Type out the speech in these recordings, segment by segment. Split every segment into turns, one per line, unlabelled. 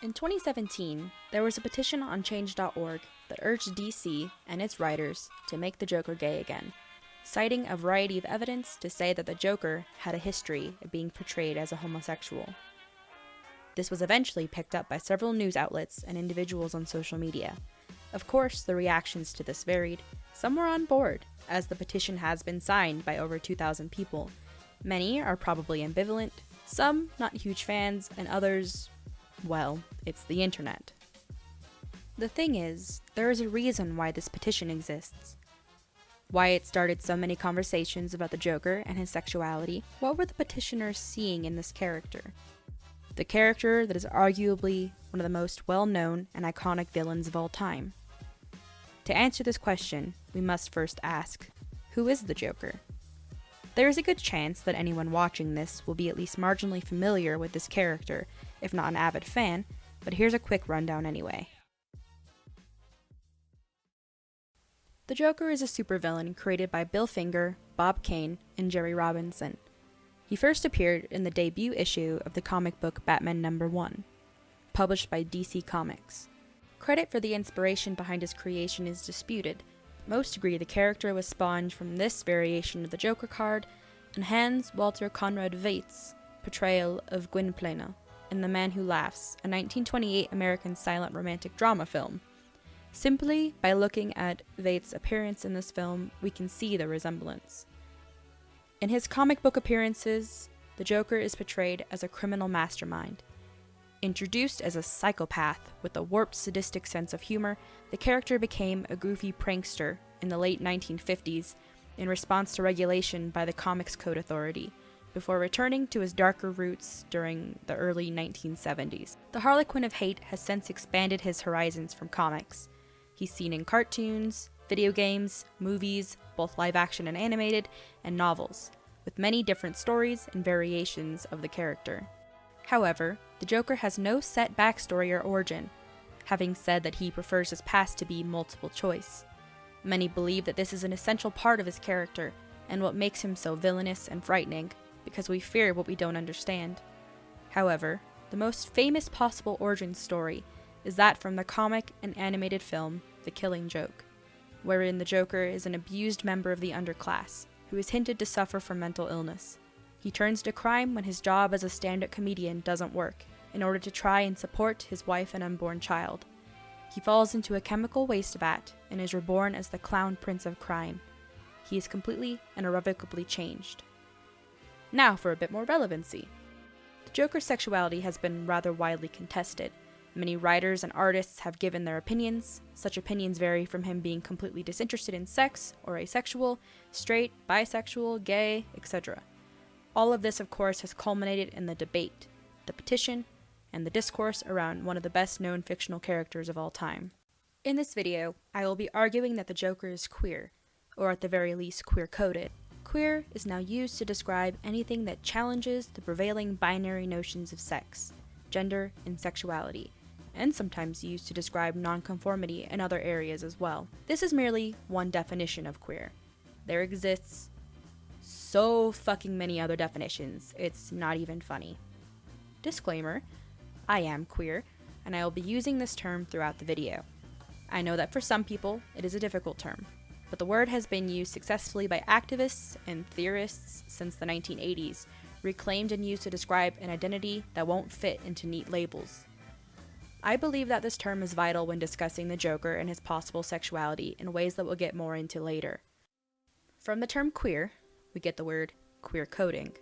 In 2017, there was a petition on Change.org that urged DC and its writers to make the Joker gay again, citing a variety of evidence to say that the Joker had a history of being portrayed as a homosexual. This was eventually picked up by several news outlets and individuals on social media. Of course, the reactions to this varied. Some were on board, as the petition has been signed by over 2,000 people. Many are probably ambivalent, some not huge fans, and others, well, it's the internet. The thing is, there is a reason why this petition exists. Why it started so many conversations about the Joker and his sexuality. What were the petitioners seeing in this character? The character that is arguably one of the most well-known and iconic villains of all time. To answer this question, we must first ask, who is the Joker? There is a good chance that anyone watching this will be at least marginally familiar with this character, if not an avid fan, but here's a quick rundown anyway. The Joker is a supervillain created by Bill Finger, Bob Kane, and Jerry Robinson. He first appeared in the debut issue of the comic book Batman #1, published by DC Comics. Credit for the inspiration behind his creation is disputed. Most agree the character was spawned from this variation of the Joker card and Hans Walter Conrad Veitz's portrayal of Gwynplaine in The Man Who Laughs, a 1928 American silent romantic drama film. Simply by looking at Veitz's appearance in this film, we can see the resemblance. In his comic book appearances, the Joker is portrayed as a criminal mastermind. Introduced as a psychopath with a warped sadistic sense of humor, the character became a goofy prankster in the late 1950s in response to regulation by the Comics Code Authority, before returning to his darker roots during the early 1970s. The Harley Quinn of hate has since expanded his horizons from comics. He's seen in cartoons, video games, movies, both live action and animated, and novels, with many different stories and variations of the character. However, the Joker has no set backstory or origin, having said that he prefers his past to be multiple choice. Many believe that this is an essential part of his character, and what makes him so villainous and frightening, because we fear what we don't understand. However, the most famous possible origin story is that from the comic and animated film, The Killing Joke, wherein the Joker is an abused member of the underclass, who is hinted to suffer from mental illness. He turns to crime when his job as a stand-up comedian doesn't work, in order to try and support his wife and unborn child. He falls into a chemical waste vat and is reborn as the Clown Prince of Crime. He is completely and irrevocably changed. Now for a bit more relevancy. The Joker's sexuality has been rather widely contested. Many writers and artists have given their opinions. Such opinions vary from him being completely disinterested in sex or asexual, straight, bisexual, gay, etc. All of this, of course, has culminated in the debate, the petition, and the discourse around one of the best-known fictional characters of all time. In this video, I will be arguing that the Joker is queer, or at the very least queer-coded. Queer is now used to describe anything that challenges the prevailing binary notions of sex, gender, and sexuality, and sometimes used to describe nonconformity in other areas as well. This is merely one definition of queer. There exists so fucking many other definitions, it's not even funny. Disclaimer, I am queer, and I will be using this term throughout the video. I know that for some people, it is a difficult term, but the word has been used successfully by activists and theorists since the 1980s, reclaimed and used to describe an identity that won't fit into neat labels. I believe that this term is vital when discussing the Joker and his possible sexuality in ways that we'll get more into later. From the term queer, we get the word QueerCoding.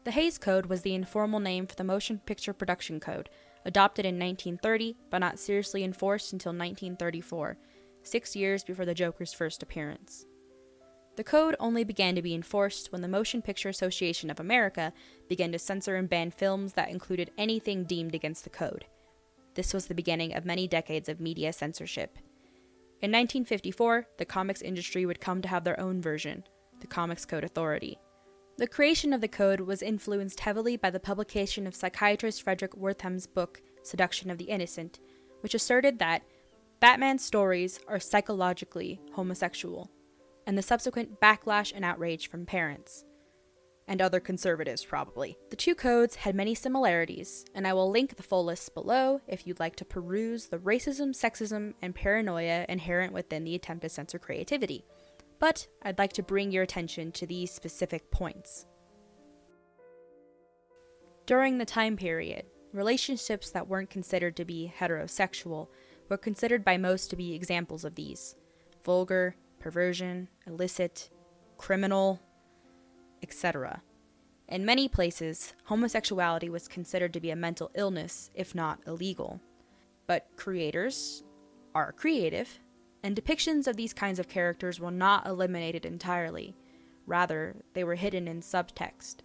The Hays Code was the informal name for the Motion Picture Production Code, adopted in 1930 but not seriously enforced until 1934, 6 years before the Joker's first appearance. The code only began to be enforced when the Motion Picture Association of America began to censor and ban films that included anything deemed against the code. This was the beginning of many decades of media censorship. In 1954, the comics industry would come to have their own version, the Comics Code Authority. The creation of the code was influenced heavily by the publication of psychiatrist Frederick Wertham's book, Seduction of the Innocent, which asserted that Batman's stories are psychologically homosexual, and the subsequent backlash and outrage from parents. and other conservatives probably. The two codes had many similarities, and I will link the full lists below if you'd like to peruse the racism, sexism, and paranoia inherent within the attempt to censor creativity. But I'd like to bring your attention to these specific points. During the time period, relationships that weren't considered to be heterosexual were considered by most to be examples of these: vulgar, perversion, illicit, criminal, etc. In many places, homosexuality was considered to be a mental illness, if not illegal. But creators are creative, and depictions of these kinds of characters were not eliminated entirely. Rather, they were hidden in subtext.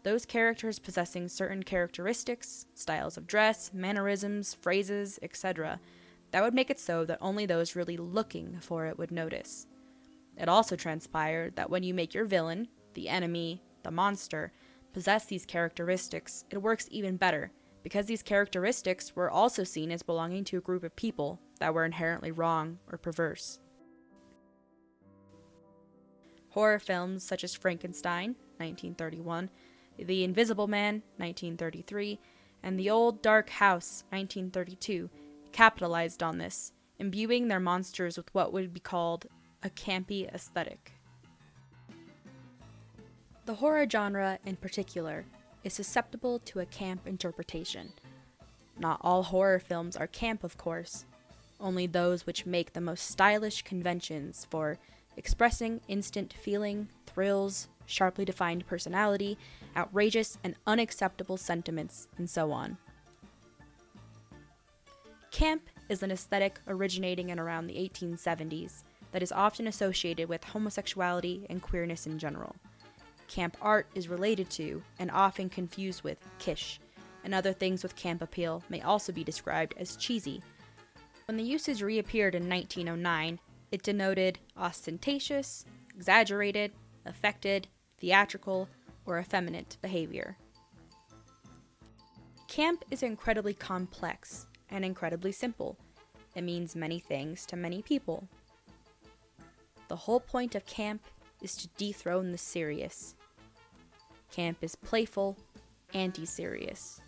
Those characters possessing certain characteristics, styles of dress, mannerisms, phrases, etc., that would make it so that only those really looking for it would notice. It also transpired that when you make your villain, the enemy, the monster, possess these characteristics, it works even better, because these characteristics were also seen as belonging to a group of people that were inherently wrong or perverse. Horror films such as Frankenstein, 1931, The Invisible Man, 1933, and The Old Dark House, 1932, capitalized on this, imbuing their monsters with what would be called a campy aesthetic. The horror genre, in particular, is susceptible to a camp interpretation. Not all horror films are camp, of course, only those which make the most stylish conventions for expressing instant feeling, thrills, sharply defined personality, outrageous and unacceptable sentiments, and so on. Camp is an aesthetic originating in around the 1870s that is often associated with homosexuality and queerness in general. Camp art is related to, and often confused with, kitsch, and other things with camp appeal may also be described as cheesy. When the usage reappeared in 1909, it denoted ostentatious, exaggerated, affected, theatrical, or effeminate behavior. Camp is incredibly complex and incredibly simple. It means many things to many people. The whole point of camp is to dethrone the serious. Camp is playful, anti-serious.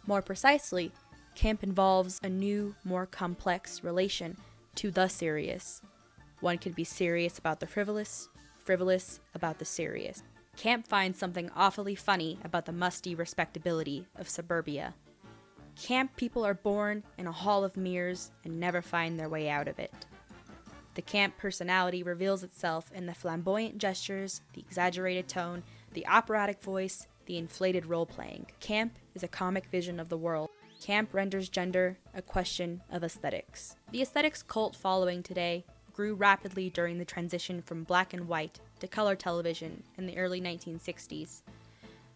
More precisely, camp involves a new, more complex relation to the serious. One can be serious about the frivolous, frivolous about the serious. Camp finds something awfully funny about the musty respectability of suburbia. Camp people are born in a hall of mirrors and never find their way out of it. The camp personality reveals itself in the flamboyant gestures, the exaggerated tone, the operatic voice, the inflated role-playing. Camp is a comic vision of the world. Camp renders gender a question of aesthetics. The aesthetics cult following today grew rapidly during the transition from black and white to color television in the early 1960s.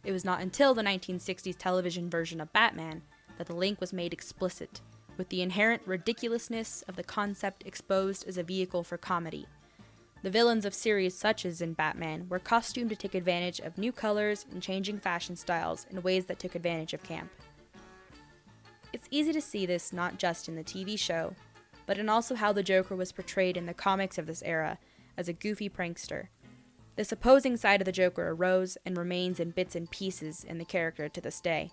It was not until the 1960s television version of Batman that the link was made explicit, with the inherent ridiculousness of the concept exposed as a vehicle for comedy. The villains of series such as in Batman were costumed to take advantage of new colors and changing fashion styles in ways that took advantage of camp. It's easy to see this not just in the TV show, but in also how the Joker was portrayed in the comics of this era as a goofy prankster. This opposing side of the Joker arose and remains in bits and pieces in the character to this day.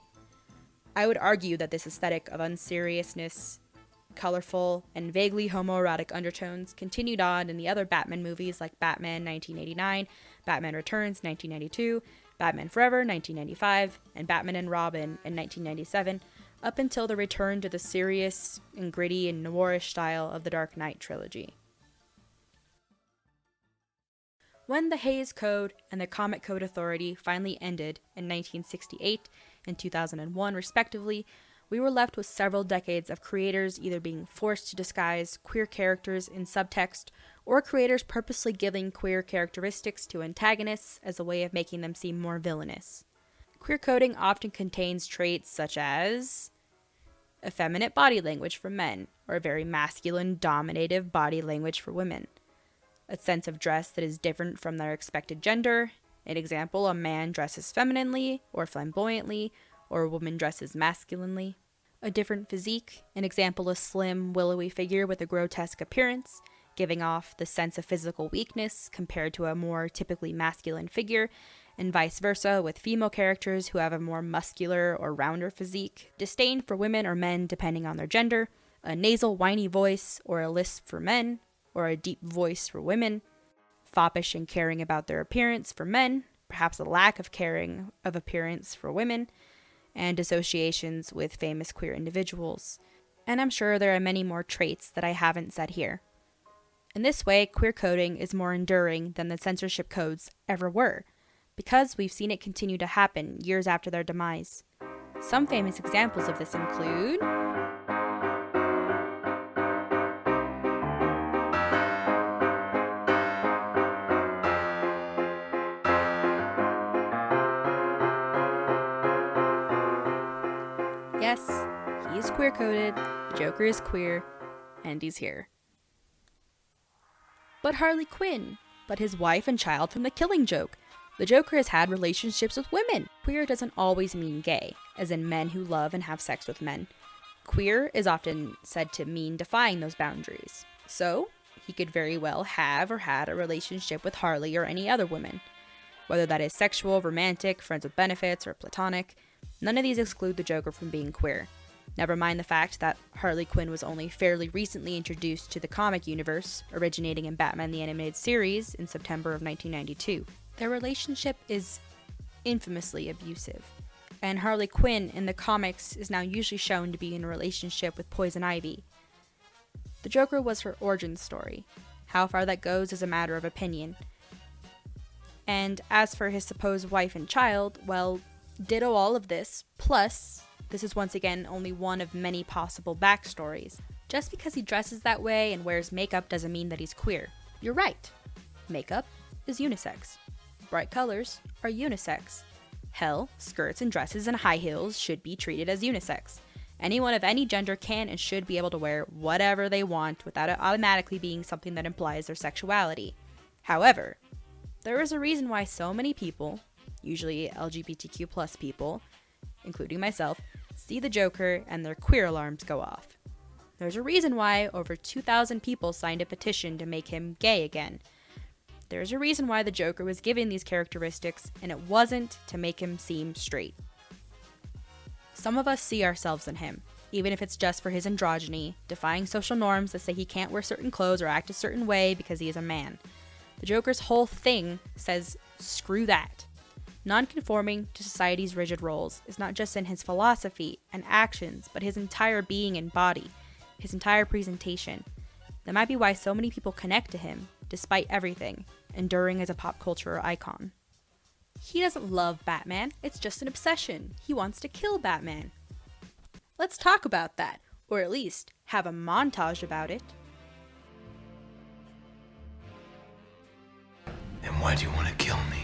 I would argue that this aesthetic of unseriousness, colorful, and vaguely homoerotic undertones continued on in the other Batman movies like Batman 1989, Batman Returns 1992, Batman Forever 1995, and Batman and Robin in 1997, up until the return to the serious and gritty and noirish style of the Dark Knight trilogy. When the Hays Code and the Comic Code Authority finally ended in 1968 and 2001 respectively, we were left with several decades of creators either being forced to disguise queer characters in subtext, or creators purposely giving queer characteristics to antagonists as a way of making them seem more villainous. Queer coding often contains traits such as effeminate body language for men, or a very masculine, dominative body language for women. A sense of dress that is different from their expected gender. An example, a man dresses femininely or flamboyantly, or a woman dresses masculinely. A different physique. An example, a slim, willowy figure with a grotesque appearance. giving off the sense of physical weakness compared to a more typically masculine figure, and vice versa with female characters who have a more muscular or rounder physique, disdain for women or men depending on their gender, a nasal whiny voice or a lisp for men, or a deep voice for women, foppish and caring about their appearance for men, perhaps a lack of caring of appearance for women, and associations with famous queer individuals. And I'm sure there are many more traits that I haven't said here. In this way, queer coding is more enduring than the censorship codes ever were, because we've seen it continue to happen years after their demise. Some famous examples of this include yes, he is queer-coded, the Joker is queer, and he's here. But Harley Quinn, but his wife and child from The Killing Joke. The Joker has had relationships with women. Queer doesn't always mean gay, as in men who love and have sex with men. Queer is often said to mean defying those boundaries. So, he could very well have or had a relationship with Harley or any other woman. Whether that is sexual, romantic, friends with benefits, or platonic, none of these exclude the Joker from being queer. Never mind the fact that Harley Quinn was only fairly recently introduced to the comic universe, originating in Batman the Animated Series in September of 1992. Their relationship is infamously abusive, and Harley Quinn in the comics is now usually shown to be in a relationship with Poison Ivy. The Joker was her origin story. How far that goes is a matter of opinion. And as for his supposed wife and child, well, ditto all of this, plus this is once again only one of many possible backstories. Just because he dresses that way and wears makeup doesn't mean that he's queer. You're right. Makeup is unisex. Bright colors are unisex. Hell, skirts and dresses and high heels should be treated as unisex. Anyone of any gender can and should be able to wear whatever they want without it automatically being something that implies their sexuality. However, there is a reason why so many people, usually LGBTQ+ people, including myself, see the Joker and their queer alarms go off. There's a reason why over 2,000 people signed a petition to make him gay again. There's a reason why the Joker was given these characteristics, and it wasn't to make him seem straight. Some of us see ourselves in him, even if it's just for his androgyny, defying social norms that say he can't wear certain clothes or act a certain way because he is a man. The Joker's whole thing says, screw that. Non-conforming to society's rigid roles is not just in his philosophy and actions, but his entire being and body, his entire presentation. That might be why so many people connect to him, despite everything, enduring as a pop culture icon. He doesn't love Batman, it's just an obsession. He wants to kill Batman. Let's talk about that, or at least have a montage about it.
And why do you want to kill me?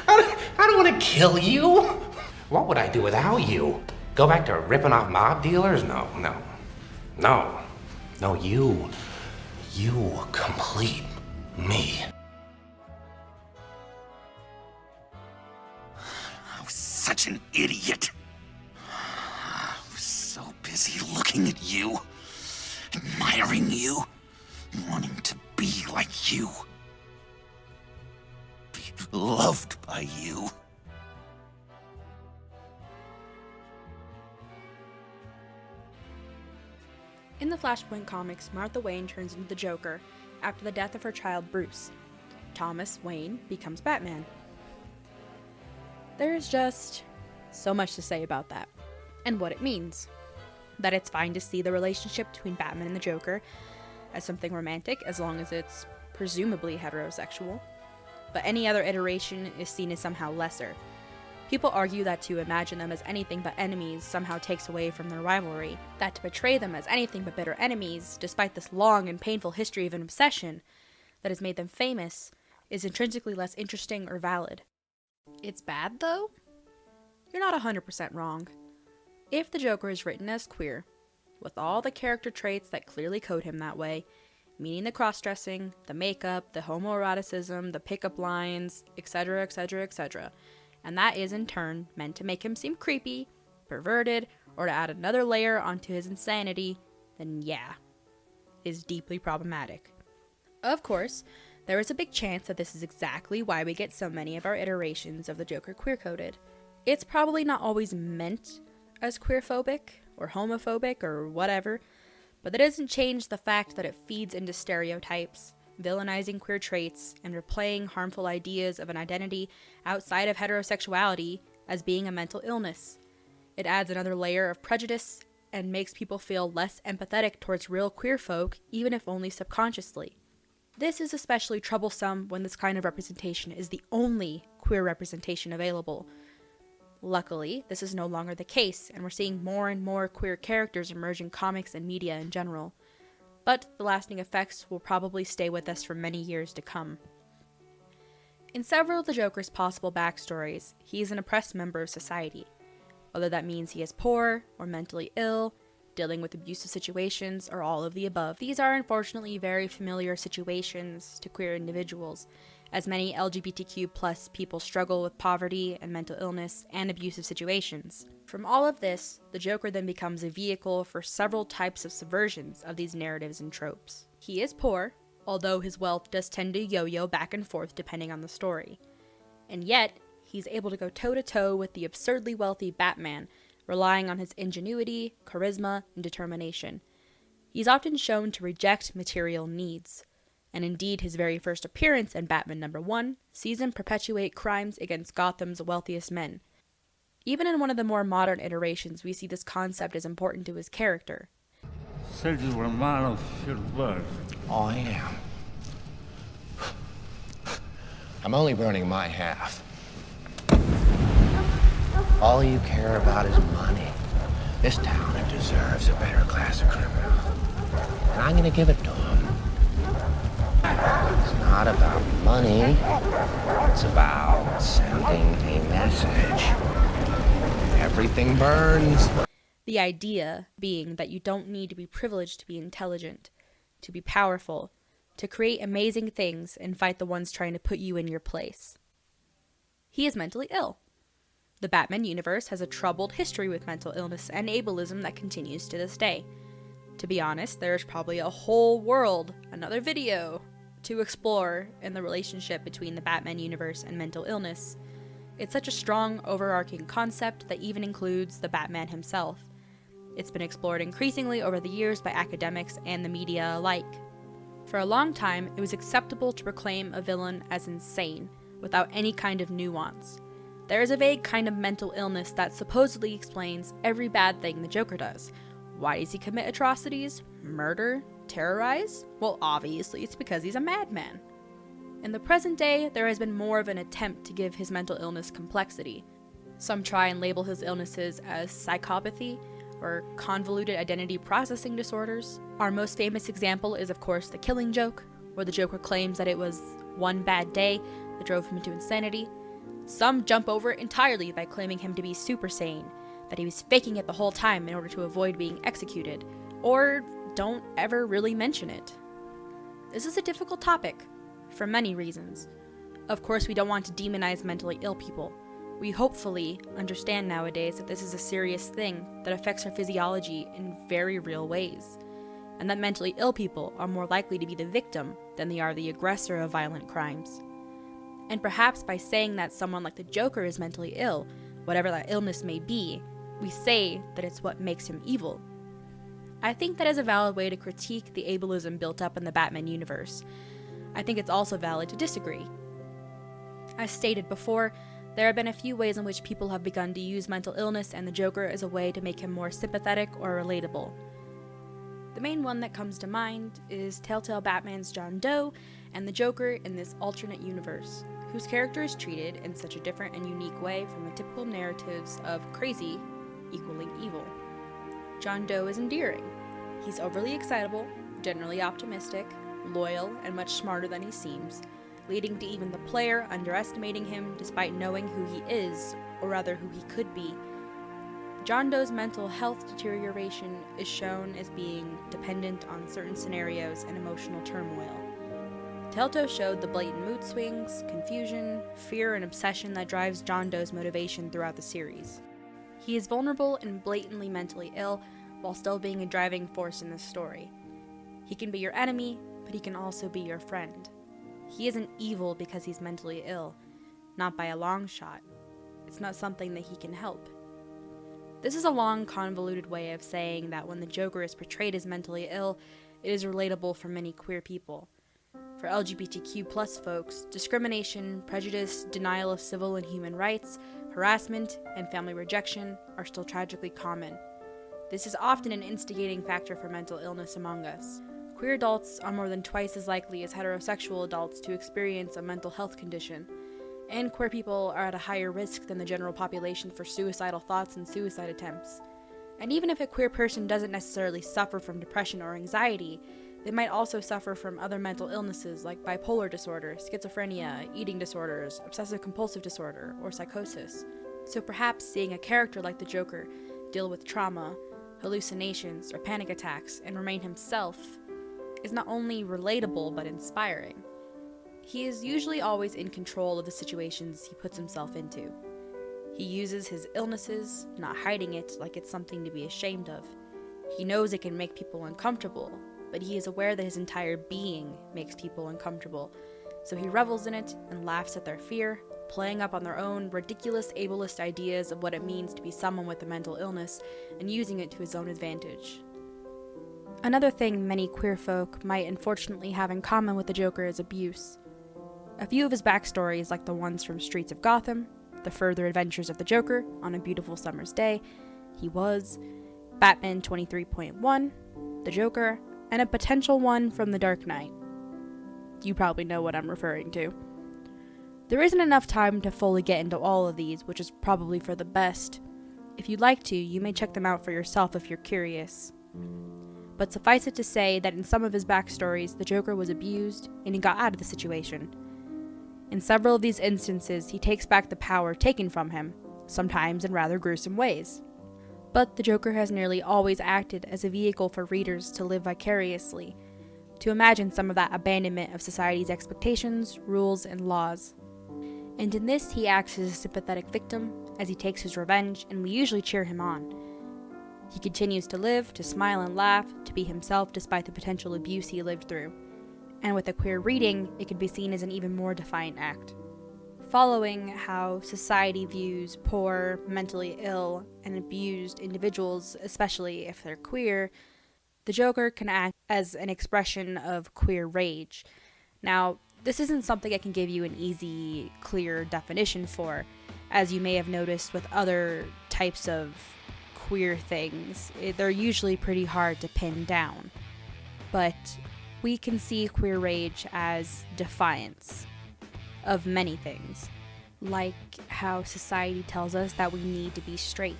I don't want to kill you. What would I do without you? Go back to ripping off mob dealers? No. You complete me. I was such an idiot. I was so busy looking at you, admiring you, wanting to be like you. Be loved by you.
In the Flashpoint comics, Martha Wayne turns into the Joker after the death of her child Bruce. Thomas Wayne becomes Batman. There's just so much to say about that, and what it means. That it's fine to see the relationship between Batman and the Joker as something romantic, as long as it's presumably heterosexual, but any other iteration is seen as somehow lesser. People argue that to imagine them as anything but enemies somehow takes away from their rivalry, that to portray them as anything but bitter enemies, despite this long and painful history of an obsession that has made them famous, is intrinsically less interesting or valid. It's bad, though? You're not 100% wrong. If the Joker is written as queer, with all the character traits that clearly code him that way, meaning the cross-dressing, the makeup, the homoeroticism, the pickup lines, etc., etc., etc., and that is in turn meant to make him seem creepy, perverted, or to add another layer onto his insanity, then yeah, is deeply problematic. Of course, there is a big chance that this is exactly why we get so many of our iterations of the Joker queer-coded. It's probably not always meant as queerphobic or homophobic or whatever, but that doesn't change the fact that it feeds into stereotypes, villainizing queer traits, and replaying harmful ideas of an identity outside of heterosexuality as being a mental illness. It adds another layer of prejudice and makes people feel less empathetic towards real queer folk, even if only subconsciously. This is especially troublesome when this kind of representation is the only queer representation available. Luckily, this is no longer the case, and we're seeing more and more queer characters emerge in comics and media in general. But the lasting effects will probably stay with us for many years to come. In several of the Joker's possible backstories, he is an oppressed member of society. Whether that means he is poor or mentally ill, dealing with abusive situations, or all of the above. These are unfortunately very familiar situations to queer individuals, as many LGBTQ+ people struggle with poverty and mental illness and abusive situations. From all of this, the Joker then becomes a vehicle for several types of subversions of these narratives and tropes. He is poor, although his wealth does tend to yo-yo back and forth depending on the story. And yet, he's able to go toe-to-toe with the absurdly wealthy Batman, relying on his ingenuity, charisma, and determination. He's often shown to reject material needs, and indeed his very first appearance in Batman #1 sees him perpetuate crimes against Gotham's wealthiest men. Even in one of the more modern iterations, we see this concept as important to his character.
Said you were a man of your word.
Oh, I am. I'm only burning my half. All you care about is money. This town deserves a better class of criminal. And I'm gonna give it to them. It's not about money. It's about sending a message. Everything burns.
The idea being that you don't need to be privileged to be intelligent, to be powerful, to create amazing things and fight the ones trying to put you in your place. He is mentally ill. The Batman universe has a troubled history with mental illness and ableism that continues to this day. To be honest, there's probably a whole world, another video, to explore in the relationship between the Batman universe and mental illness. It's such a strong, overarching concept that even includes the Batman himself. It's been explored increasingly over the years by academics and the media alike. For a long time, it was acceptable to proclaim a villain as insane, without any kind of nuance. There is a vague kind of mental illness that supposedly explains every bad thing the Joker does. Why does he commit atrocities? Murder? Terrorize? Well, obviously it's because he's a madman. In the present day, there has been more of an attempt to give his mental illness complexity. Some try and label his illnesses as psychopathy or convoluted identity processing disorders. Our most famous example is, of course, the Killing Joke, where the Joker claims that it was one bad day that drove him into insanity. Some jump over it entirely by claiming him to be super sane, that he was faking it the whole time in order to avoid being executed, or don't ever really mention it. This is a difficult topic, for many reasons. Of course, we don't want to demonize mentally ill people. We hopefully understand nowadays that this is a serious thing that affects our physiology in very real ways, and that mentally ill people are more likely to be the victim than they are the aggressor of violent crimes. And perhaps by saying that someone like the Joker is mentally ill, whatever that illness may be, we say that it's what makes him evil. I think that is a valid way to critique the ableism built up in the Batman universe. I think it's also valid to disagree. As stated before, there have been a few ways in which people have begun to use mental illness and the Joker as a way to make him more sympathetic or relatable. The main one that comes to mind is Telltale Batman's John Doe and the Joker in this alternate universe, whose character is treated in such a different and unique way from the typical narratives of crazy equaling evil. John Doe is endearing. He's overly excitable, generally optimistic, loyal, and much smarter than he seems, leading to even the player underestimating him despite knowing who he is, or rather who he could be. John Doe's mental health deterioration is shown as being dependent on certain scenarios and emotional turmoil. Telltale showed the blatant mood swings, confusion, fear, and obsession that drives John Doe's motivation throughout the series. He is vulnerable and blatantly mentally ill, while still being a driving force in the story. He can be your enemy, but he can also be your friend. He isn't evil because he's mentally ill, not by a long shot. It's not something that he can help. This is a long, convoluted way of saying that when the Joker is portrayed as mentally ill, it is relatable for many queer people. For LGBTQ+ folks, discrimination, prejudice, denial of civil and human rights, harassment, and family rejection are still tragically common. This is often an instigating factor for mental illness among us. Queer adults are more than twice as likely as heterosexual adults to experience a mental health condition, and queer people are at a higher risk than the general population for suicidal thoughts and suicide attempts. And even if a queer person doesn't necessarily suffer from depression or anxiety, they might also suffer from other mental illnesses like bipolar disorder, schizophrenia, eating disorders, obsessive-compulsive disorder, or psychosis. So perhaps seeing a character like the Joker deal with trauma, hallucinations, or panic attacks and remain himself is not only relatable but inspiring. He is usually always in control of the situations he puts himself into. He uses his illnesses, not hiding it like it's something to be ashamed of. He knows it can make people uncomfortable, but he is aware that his entire being makes people uncomfortable, so he revels in it and laughs at their fear, playing up on their own ridiculous ableist ideas of what it means to be someone with a mental illness and using it to his own advantage. Another thing many queer folk might unfortunately have in common with the Joker is abuse. A few of his backstories, like the ones from Streets of Gotham, The Further Adventures of the Joker on a Beautiful Summer's Day, He Was, Batman 23.1, The Joker, and a potential one from The Dark Knight. You probably know what I'm referring to. There isn't enough time to fully get into all of these, which is probably for the best. If you'd like to, you may check them out for yourself if you're curious. But suffice it to say that in some of his backstories, the Joker was abused, and he got out of the situation. In several of these instances, he takes back the power taken from him, sometimes in rather gruesome ways. But the Joker has nearly always acted as a vehicle for readers to live vicariously, to imagine some of that abandonment of society's expectations, rules, and laws. And in this, he acts as a sympathetic victim, as he takes his revenge, and we usually cheer him on. He continues to live, to smile and laugh, to be himself despite the potential abuse he lived through. And with a queer reading, it could be seen as an even more defiant act. Following how society views poor, mentally ill, and abused individuals, especially if they're queer, the Joker can act as an expression of queer rage. Now, this isn't something I can give you an easy, clear definition for, as you may have noticed with other types of queer things. They're usually pretty hard to pin down. But we can see queer rage as defiance of many things, like how society tells us that we need to be straight,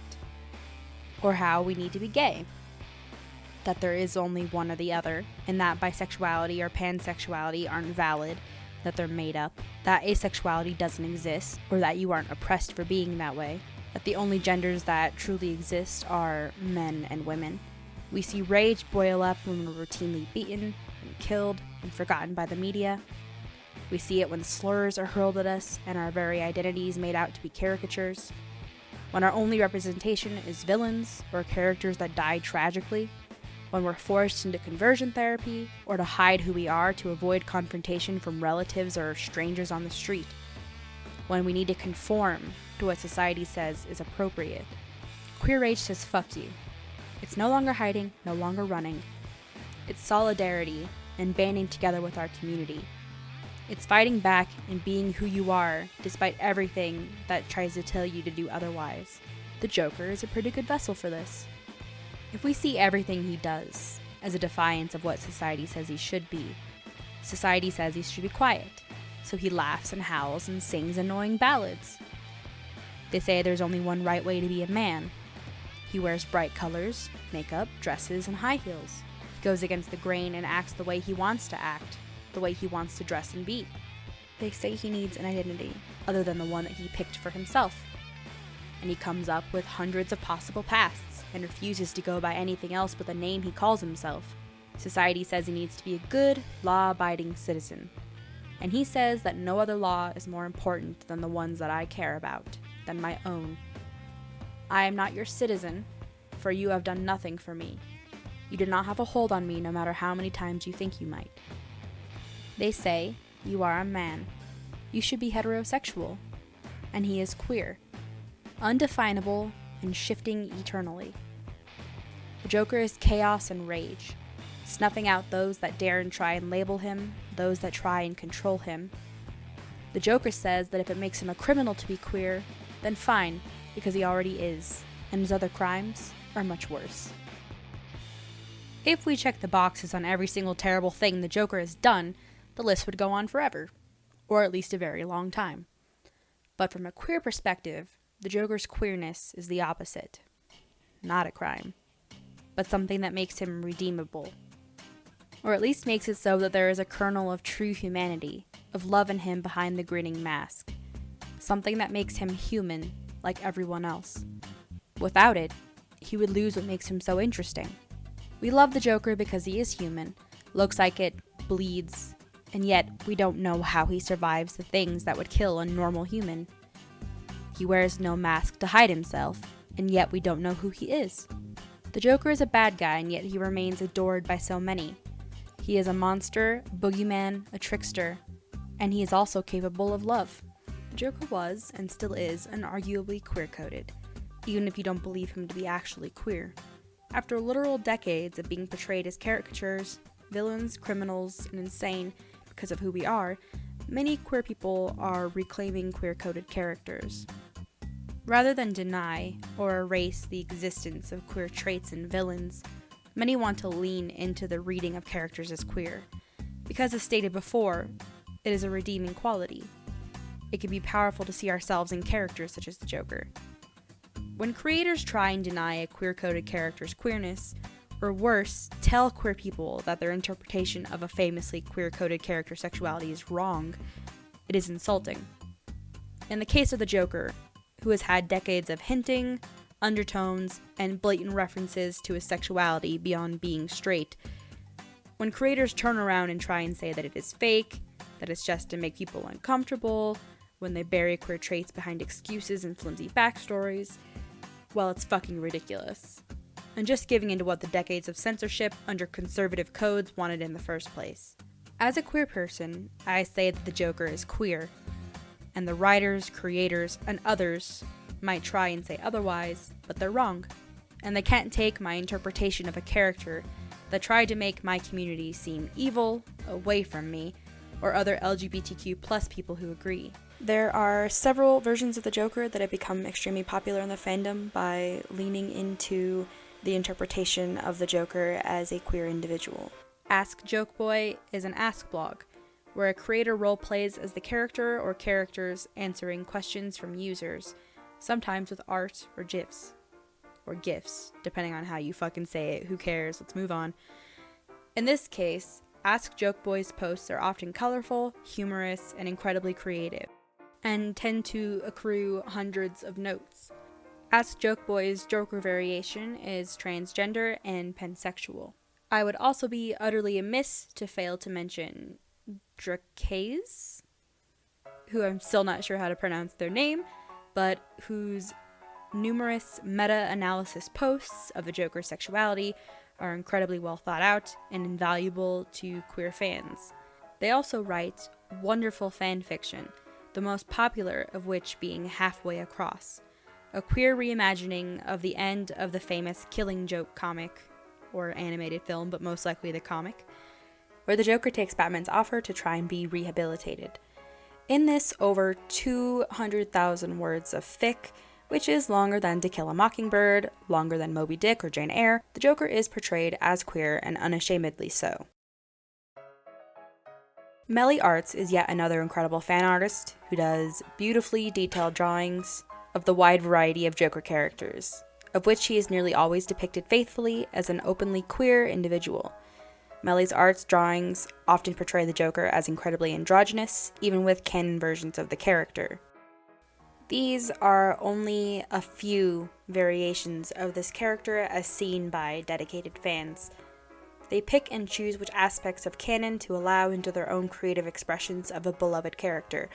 or how we need to be gay, that there is only one or the other, and that bisexuality or pansexuality aren't valid, that they're made up, that asexuality doesn't exist, or that you aren't oppressed for being that way, that the only genders that truly exist are men and women. We see rage boil up when we're routinely beaten and killed and forgotten by the media. We see it when slurs are hurled at us and our very identities made out to be caricatures. When our only representation is villains or characters that die tragically. When we're forced into conversion therapy or to hide who we are to avoid confrontation from relatives or strangers on the street. When we need to conform to what society says is appropriate. Queer rage says fuck you. It's no longer hiding, no longer running. It's solidarity and banding together with our community. It's fighting back and being who you are despite everything that tries to tell you to do otherwise. The Joker is a pretty good vessel for this. If we see everything he does as a defiance of what society says he should be, society says he should be quiet, so he laughs and howls and sings annoying ballads. They say there's only one right way to be a man. He wears bright colors, makeup, dresses, and high heels. He goes against the grain and acts the way he wants to act, the way he wants to dress and be. They say he needs an identity other than the one that he picked for himself. And he comes up with hundreds of possible pasts and refuses to go by anything else but the name he calls himself. Society says he needs to be a good, law-abiding citizen. And he says that no other law is more important than the ones that I care about, than my own. I am not your citizen, for you have done nothing for me. You do not have a hold on me no matter how many times you think you might. They say, you are a man. You should be heterosexual. And he is queer. Undefinable and shifting eternally. The Joker is chaos and rage, snuffing out those that dare and try and label him, those that try and control him. The Joker says that if it makes him a criminal to be queer, then fine, because he already is, and his other crimes are much worse. If we check the boxes on every single terrible thing the Joker has done, the list would go on forever, or at least a very long time. But from a queer perspective, the Joker's queerness is the opposite. Not a crime, but something that makes him redeemable. Or at least makes it so that there is a kernel of true humanity, of love in him behind the grinning mask. Something that makes him human, like everyone else. Without it, he would lose what makes him so interesting. We love the Joker because he is human, looks like it, bleeds, and yet we don't know how he survives the things that would kill a normal human. He wears no mask to hide himself, and yet we don't know who he is. The Joker is a bad guy, and yet he remains adored by so many. He is a monster, a boogeyman, a trickster, and he is also capable of love. The Joker was, and still is, unarguably queer-coded, even if you don't believe him to be actually queer. After literal decades of being portrayed as caricatures, villains, criminals, and insane because of who we are, many queer people are reclaiming queer-coded characters. Rather than deny or erase the existence of queer traits and villains, many want to lean into the reading of characters as queer, because as stated before, it is a redeeming quality. It can be powerful to see ourselves in characters such as the Joker. When creators try and deny a queer-coded character's queerness, or worse, tell queer people that their interpretation of a famously queer-coded character's sexuality is wrong, it is insulting. In the case of the Joker, who has had decades of hinting, undertones, and blatant references to his sexuality beyond being straight, when creators turn around and try and say that it is fake, that it's just to make people uncomfortable, when they bury queer traits behind excuses and flimsy backstories, well, it's fucking ridiculous. And just giving into what the decades of censorship under conservative codes wanted in the first place. As a queer person, I say that the Joker is queer, and the writers, creators, and others might try and say otherwise, but they're wrong. And they can't take my interpretation of a character that tried to make my community seem evil, away from me, or other LGBTQ+ people who agree. There are several versions of the Joker that have become extremely popular in the fandom by leaning into the interpretation of the Joker as a queer individual. AskJokeBoi is an Ask blog, where a creator role-plays as the character or characters answering questions from users, sometimes with art or GIFs. Or GIFs, depending on how you fucking say it, who cares, let's move on. In this case, AskJokeBoi's posts are often colorful, humorous, and incredibly creative, and tend to accrue hundreds of notes. AskJokeBoi's Joker variation is transgender and pansexual. I would also be utterly amiss to fail to mention Dracze, who I'm still not sure how to pronounce their name, but whose numerous meta-analysis posts of the Joker's sexuality are incredibly well thought out and invaluable to queer fans. They also write wonderful fan fiction, the most popular of which being Halfway Across, a queer reimagining of the end of the famous Killing Joke comic, or animated film, but most likely the comic, where the Joker takes Batman's offer to try and be rehabilitated. In this over 200,000 words of fic, which is longer than To Kill a Mockingbird, longer than Moby Dick or Jane Eyre, the Joker is portrayed as queer and unashamedly so. MellieArts is yet another incredible fan artist who does beautifully detailed drawings of the wide variety of Joker characters, of which he is nearly always depicted faithfully as an openly queer individual. Mellie's art's drawings often portray the Joker as incredibly androgynous, even with canon versions of the character. These are only a few variations of this character as seen by dedicated fans. They pick and choose which aspects of canon to allow into their own creative expressions of a beloved character,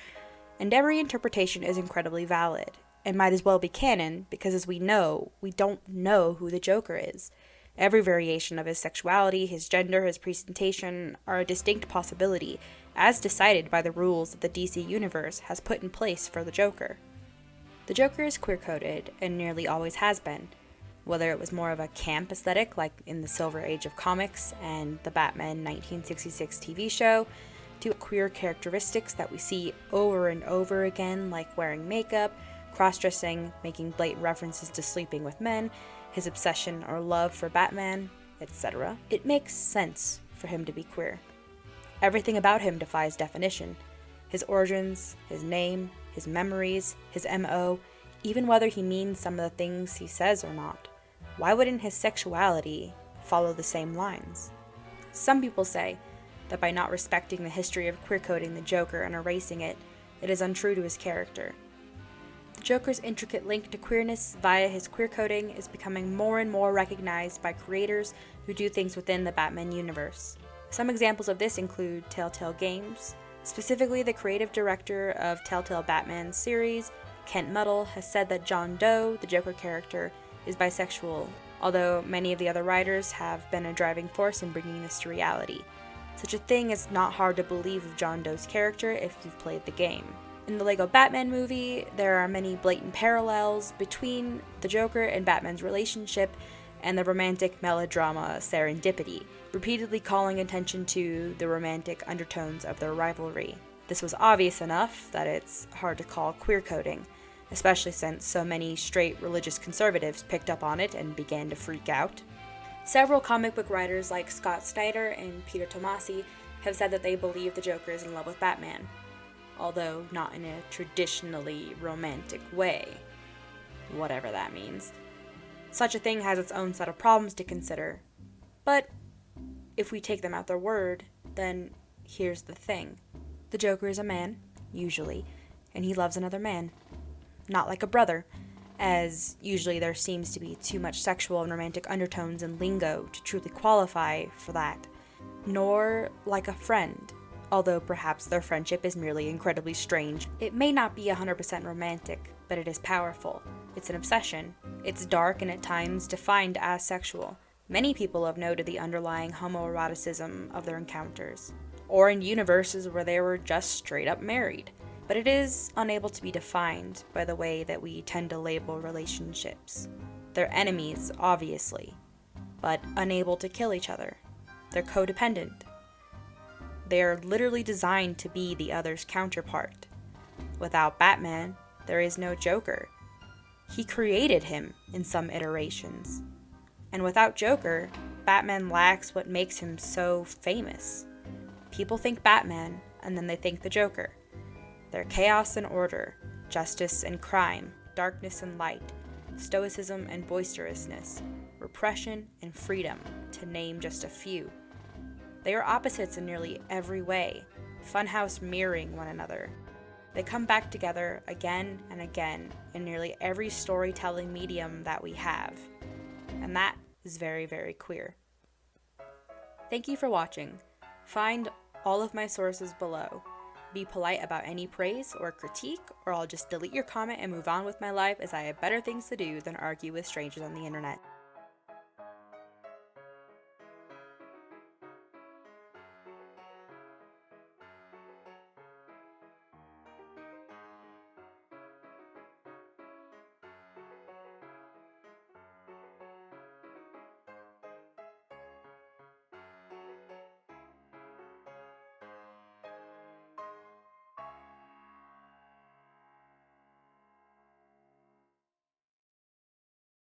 and every interpretation is incredibly valid, and might as well be canon, because as we know, we don't know who the Joker is. Every variation of his sexuality, his gender, his presentation are a distinct possibility, as decided by the rules that the DC Universe has put in place for the Joker. The Joker is queer-coded, and nearly always has been. Whether it was more of a camp aesthetic, like in the Silver Age of comics and the Batman 1966 TV show, to queer characteristics that we see over and over again, like wearing makeup, cross-dressing, making blatant references to sleeping with men, his obsession or love for Batman, etc. It makes sense for him to be queer. Everything about him defies definition. His origins, his name, his memories, his MO, even whether he means some of the things he says or not. Why wouldn't his sexuality follow the same lines? Some people say that by not respecting the history of queer-coding the Joker and erasing it, it is untrue to his character. The Joker's intricate link to queerness via his queer-coding is becoming more and more recognized by creators who do things within the Batman universe. Some examples of this include Telltale Games. Specifically, the creative director of Telltale Batman series, Kent Muddle, has said that John Doe, the Joker character, is bisexual, although many of the other writers have been a driving force in bringing this to reality. Such a thing is not hard to believe of John Doe's character if you've played the game. In the Lego Batman movie, there are many blatant parallels between the Joker and Batman's relationship and the romantic melodrama Serendipity, repeatedly calling attention to the romantic undertones of their rivalry. This was obvious enough that it's hard to call queer-coding, especially since so many straight religious conservatives picked up on it and began to freak out. Several comic book writers like Scott Snyder and Peter Tomasi have said that they believe the Joker is in love with Batman, although not in a traditionally romantic way, whatever that means. Such a thing has its own set of problems to consider, but if we take them at their word, then here's the thing. The Joker is a man, usually, and he loves another man. Not like a brother, as usually there seems to be too much sexual and romantic undertones and lingo to truly qualify for that. Nor like a friend, although perhaps their friendship is merely incredibly strange. It may not be 100% romantic, but it is powerful. It's an obsession. It's dark and at times defined as sexual. Many people have noted the underlying homoeroticism of their encounters, or in universes where they were just straight up married. But it is unable to be defined by the way that we tend to label relationships. They're enemies, obviously, but unable to kill each other. They're codependent. They are literally designed to be the other's counterpart. Without Batman, there is no Joker. He created him in some iterations. And without Joker, Batman lacks what makes him so famous. People think Batman, and then they think the Joker. They're chaos and order, justice and crime, darkness and light, stoicism and boisterousness, repression and freedom, to name just a few. They are opposites in nearly every way, funhouse mirroring one another. They come back together again and again in nearly every storytelling medium that we have. And that is very, very queer. Thank you for watching. Find all of my sources below. Be polite about any praise or critique, or I'll just delete your comment and move on with my life, as I have better things to do than argue with strangers on the internet.